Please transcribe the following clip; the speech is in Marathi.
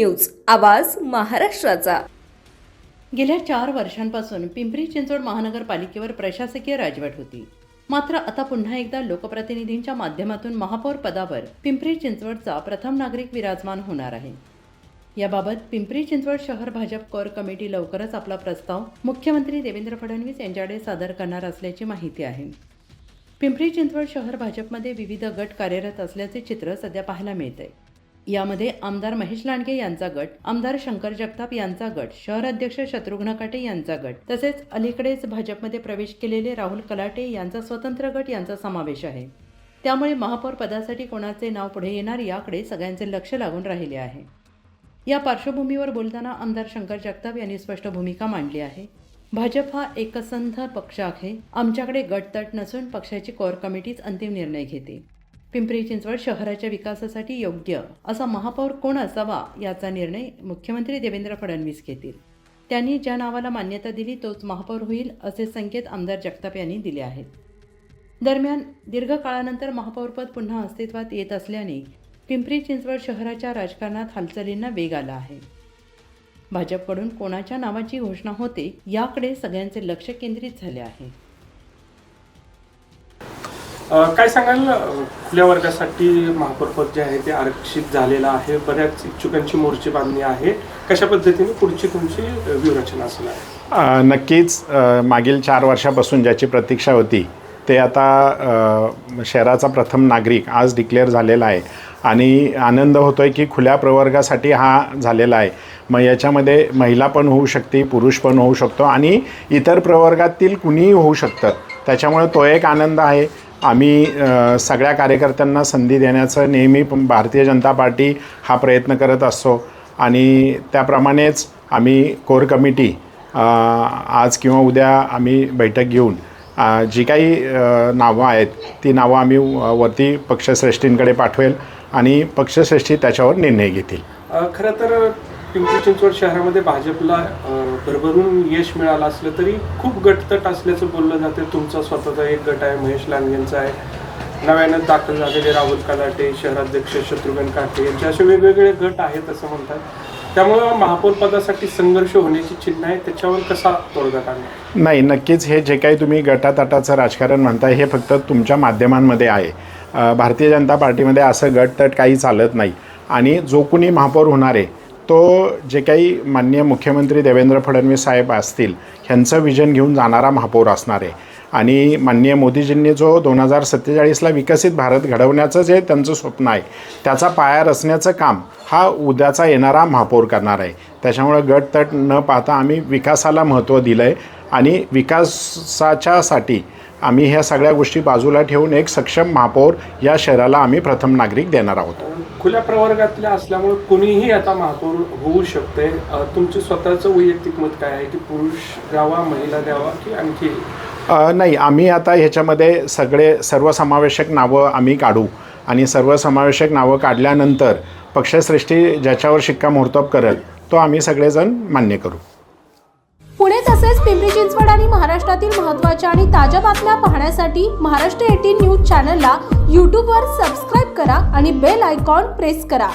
न्यूज, आवाज महाराष्ट्राचा। गेल्या 4 वर्षांपासून पिंपरी चिंचवड महानगरपालिकेवर प्रशासकीय राजवट होती। मात्र आता पुन्हा एकदा लोकप्रतिनिधींच्या माध्यमातून महापौर पदावर पिंपरी चिंचवडचा प्रथम नागरिक विराजमान होणार आहे। याबाबत पिंपरी चिंचवड शहर भाजप कोर कमिटी लवकरच आपला प्रस्ताव मुख्यमंत्री देवेंद्र फडणवीस यांच्याकडे सादर करणार असल्याची माहिती आहे। पिंपरी चिंचवड शहर भाजपमध्ये विविध गट कार्यरत असल्याचे चित्र सध्या पाहायला मिळते। यामध्ये आमदार महेश लांडगे यांचा गट, आमदार शंकर जगताप यांचा गट, शहर अध्यक्ष शत्रुघ्न काटे यांचा गट, तसेच अलीकडेच भाजपमध्ये प्रवेश केलेले राहुल कलाटे यांचा स्वतंत्र गट यांचा समावेश आहे। त्यामुळे महापौर पदासाठी कोणाचे नाव पुढे येणार याकडे सगळ्यांचे लक्ष लागून राहिले आहे। या पार्श्वभूमीवर बोलताना आमदार शंकर जगताप यांनी स्पष्ट भूमिका मांडली आहे। भाजप हा एकसंध पक्ष आहे। आमच्याकडे गटतट नसून पक्षाची कोर कमिटीच अंतिम निर्णय घेते। पिंपरी चिंचवड शहराच्या विकासासाठी योग्य असा महापौर कोण असावा याचा निर्णय मुख्यमंत्री देवेंद्र फडणवीस घेतील। त्यांनी ज्या नावाला मान्यता दिली तोच महापौर होईल असे संकेत आमदार जगताप यांनी दिले आहेत। दरम्यान दीर्घ काळानंतर महापौरपद पुन्हा अस्तित्वात येत असल्याने पिंपरी चिंचवड शहराच्या राजकारणात हालचालींना वेग आला आहे। भाजपकडून कोणाच्या नावाची घोषणा होते याकडे सगळ्यांचे लक्ष केंद्रित झाले आहे। काय सांगाल, खुल्या वर्गासाठी महापौरपद जे आहे ते आरक्षित झालेलं आहे, बऱ्याच इच्छुकांची मोर्चे बांधणी आहे, कशा पद्धतीने पुढची तुमची व्यूहरचना असणार? नक्कीच मागील 4 वर्षापासून ज्याची प्रतीक्षा होती ते आता शहराचा प्रथम नागरिक आज डिक्लेअर झालेला आहे आणि आनंद होतोय की खुल्या प्रवर्गासाठी हा झालेला आहे। मग याच्यामध्ये महिला पण होऊ शकते, पुरुष पण होऊ शकतो आणि इतर प्रवर्गातील कुणीही होऊ शकतं, त्याच्यामुळे तो एक आनंद आहे। आम्ही सगळ्या कार्यकर्त्यांना संधी देण्याचं नेहमी भारतीय जनता पार्टी हा प्रयत्न करत असतो आणि त्याप्रमाणेच आम्ही कोर कमिटी आज किंवा उद्या आम्ही बैठक घेऊन जी काही नावं आहेत ती नावं आम्ही वरती पक्षश्रेष्ठींकडे पाठवेल आणि पक्षश्रेष्ठी त्याच्यावर निर्णय घेतील। खरं तर पिंपरी चिंचवड शहरामध्ये भाजपला भरभरून यश मिळालं असलं तरी खूप गटतट असल्याचं बोललं जाते। तुमचा स्वतःचा एक गट आहे, महेश लांडगेंचा आहे, नव्यानं दाखल झालेले राहुल कलाटे, शहराध्यक्ष शत्रुघ्न काटे यांचे असे वेगवेगळे गट आहेत असं म्हणतात। त्यामुळं महापौर पदासाठी संघर्ष होण्याची चिन्ह आहे, त्याच्यावर कसा तोडगा काढणार? नाही, नक्कीच हे जे काही तुम्ही गटातटाचं राजकारण म्हणताय हे फक्त तुमच्या माध्यमांमध्ये आहे। भारतीय जनता पार्टीमध्ये असं गटतट काही चालत नाही आणि जो कोणी महापौर होणार आहे तो जे काही माननीय मुख्यमंत्री देवेंद्र फडणवीस साहेब असतील ह्यांचं विजन घेऊन जाणारा महापौर असणार आहे आणि माननीय मोदीजींनी जो 2047ला विकसित भारत घडवण्याचं जे त्यांचं स्वप्न आहे त्याचा पाया रचण्याचं काम हा उद्याचा येणारा महापौर करणार आहे। त्याच्यामुळे गटतट न पाहता आम्ही विकासाला महत्त्व दिलं आहे आणि विकासाच्यासाठी आम्ही ह्या सगळ्या गोष्टी बाजूला ठेवून एक सक्षम महापौर या शहराला आम्ही प्रथम नागरिक देणार आहोत। खुल्या प्रवर्गातल्या असल्यामुळे कुणीही आता महापौर होऊ शकते। तुमचं स्वतःचं वैयक्तिक मत काय आहे की पुरुष द्यावा, महिला द्यावा की आणखी? नाही, आम्ही आता ह्याच्यामध्ये सर्वसमावेशक नावं आम्ही काढू आणि सर्वसमावेशक नावं काढल्यानंतर पक्षश्रेष्ठी ज्याच्यावर शिक्कामोर्तब करेल तो आम्ही सगळेजण मान्य करू। पुणे तसेच पिंपरी चिंचवड आणि महाराष्ट्रातील महत्त्वाच्या आणि ताज्या बातम्या पाहण्यासाठी महाराष्ट्र 18 न्यूज चॅनलला यूट्यूबवर सबस्क्राईब करा आणि बेल आयकॉन प्रेस करा।